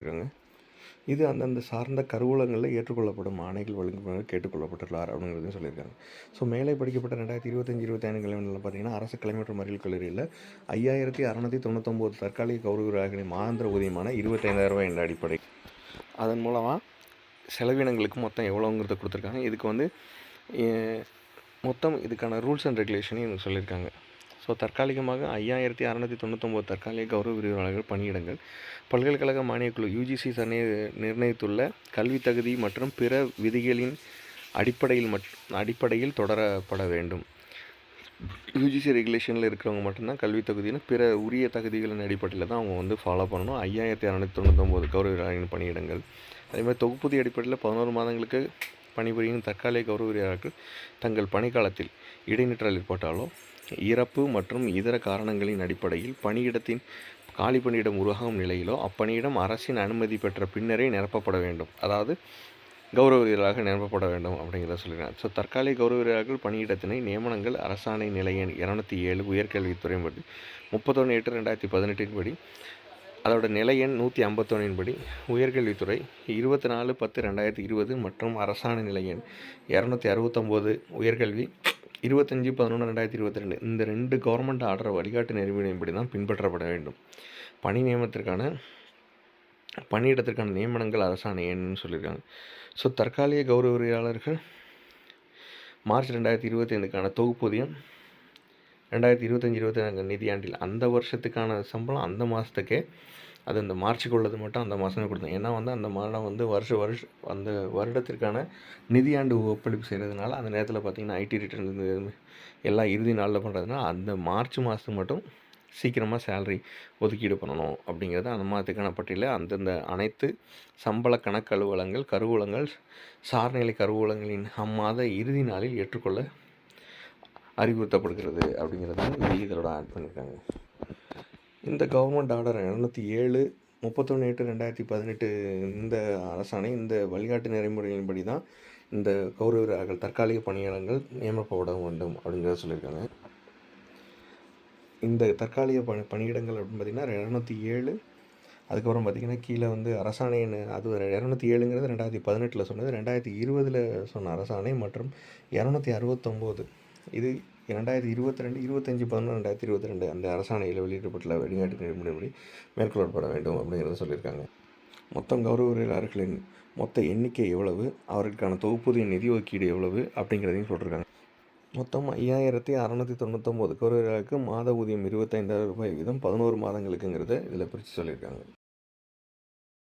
இருக்காங்க. இது அந்தந்த சார்ந்த கருவூலங்களில் ஏற்றுக்கொள்ளப்படும் ஆணைகள் வழங்குமாறு கேட்டுக்கொள்ளப்பட்டுள்ளார் அப்படிங்கிறதையும் சொல்லியிருக்காங்க. ஸோ மேலே படிக்கப்பட்ட 2025-25 கல்வியாண்டில் பார்த்தீங்கன்னா அரசு கலை மற்றும் அறிவியல் கல்லூரியில் 5699 தற்காலிக கௌரவர்களின் மாதாந்திர ஊதியமான ரூ. 25,000 என்ற அடிப்படை. அதன் மூலமாக செலவினங்களுக்கு மொத்தம் எவ்வளோங்கிறத கொடுத்துருக்காங்க. இதுக்கு வந்து மொத்தம் இதுக்கான ரூல்ஸ் அண்ட் ரெகுலேஷனையும் எனக்கு சொல்லியிருக்காங்க. ஸோ தற்காலிகமாக 5699 தற்காலிக கௌரவ விரிவுரையாளர்கள் பணியிடங்கள் பல்கலைக்கழக மானியக்குழு யூஜிசி நிர்ணயித்துள்ள கல்வி தகுதி மற்றும் பிற விதிகளின் அடிப்படையில் தொடரப்பட வேண்டும். யூஜிசி ரெகுலேஷனில் இருக்கிறவங்க மட்டும்தான் கல்வி தகுதின்னு பிற உரிய தகுதிகளின் அடிப்படையில் தான் அவங்க வந்து ஃபாலோ பண்ணணும். 5699 கௌரவ விரிவுரையாளர்களின் பணியிடங்கள். அதேமாதிரி தொகுப்பூதிய அடிப்படையில் 11 மாதங்களுக்கு பணிபுரியும் தற்காலிக கௌரவ விரிவுரையாளர்கள் தங்கள் பணிக்காலத்தில் இடைநிற்றல் ஏற்பட்டாலோ இறப்பு மற்றும் இதர காரணங்களின் அடிப்படையில் பணியிடத்தின் காலி பணியிடம் உருவாகும் நிலையிலோ அப்பணியிடம் அரசின் அனுமதி பெற்ற பின்னரே நிரப்பப்பட வேண்டும். அதாவது கௌரவ வீரராக நிரப்பப்பட வேண்டும் அப்படிங்கிறத சொல்லியிருக்காங்க. ஸோ தற்காலிக கௌரவ வீரர்கள் பணியிடத்தினை நியமனங்கள் அரசாணை நிலை எண் 207 உயர்கல்வித்துறை படி 31/8/2018 படி அதோட நிலை எண் 151 படி உயர்கல்வித்துறை 24/10/2020 மற்றும் அரசாணை நிலை எண் 269 உயர்கல்வி 25/11/2022 இந்த 2 கவர்மெண்ட் ஆர்டர் வழிகாட்டு நெறிமுறையின்படி தான் பின்பற்றப்பட வேண்டும். பணியிடத்திற்கான நியமனங்கள் அரசாணை எண்ணுன்னு சொல்லியிருக்காங்க. ஸோ தற்காலிக கௌரவ விரிவுரையாளர்கள் மார்ச் 2025க்கான தொகுப்பூதியம் 2025-24 நிதியாண்டில் அந்த வருஷத்துக்கான சம்பளம் அந்த மாதத்துக்கே அது இந்த மார்ச்சுக்கு உள்ளது மட்டும் அந்த மாதமே கொடுத்தோம். ஏன்னா வந்து அந்த மாதம் வந்து அந்த வருடத்திற்கான நிதியாண்டு ஒப்பளிப்பு செய்கிறதுனால அந்த நேரத்தில் பார்த்திங்கன்னா ஐடி ரிட்டர்ன் எல்லாம் இறுதி நாளில் பண்ணுறதுனால அந்த மார்ச் மாதத்துக்கு மட்டும் சீக்கிரமாக சேலரி ஒதுக்கீடு பண்ணணும் அப்படிங்கிறது அந்த மாதத்துக்கான பட்டியலில் அந்தந்த அனைத்து சம்பள கணக்கு கருவூலங்கள் சார்நிலை கருவூலங்களின் அம்மாத இறுதி நாளில் ஏற்றுக்கொள்ள அறிவுறுத்தப்படுகிறது அப்படிங்கிறத இதோட ஆட் பண்ணியிருக்காங்க. இந்த கவர்மெண்ட் ஆர்டர் 207 31/8/2018 இந்த அரசாணை இந்த வழிகாட்டு நெறிமுறையின்படி தான் இந்த கௌரவ வீரர்கள் தற்காலிக பணியாளர்கள் நியமிக்கப்பட வேண்டும் அப்படிங்கிறத சொல்லியிருக்காங்க. இந்த தற்காலிக பணியிடங்கள் அப்படின்னு பார்த்திங்கன்னா 207 அதுக்கப்புறம் பார்த்திங்கன்னா கீழே வந்து அரசாணை அது 207ங்கிறது 2018 சொன்னது, 2020 சொன்ன அரசாணை மற்றும் 269 இது 2022 25/11/2022 அந்த அரசாணையில் வெளியிடப்பட்டுள்ள வழிகாட்டு நெறிமுறைப்படி மேற்கொள்ளப்பட வேண்டும் அப்படிங்கிறத சொல்லியிருக்காங்க. மொத்தம் கௌரவ வீரர்களின் மொத்த எண்ணிக்கை எவ்வளவு, அவர்களுக்கான தொகுப்பூதிய நிதி ஒதுக்கீடு எவ்வளவு அப்படிங்கிறதையும் சொல்லியிருக்காங்க. மொத்தம் 5699 கௌரவ வீரர்களுக்கு மாத ஊதியம் ரூ. 25,000 வீதம் 11 மாதங்களுக்குங்கிறத இதில் பிரித்து சொல்லியிருக்காங்க.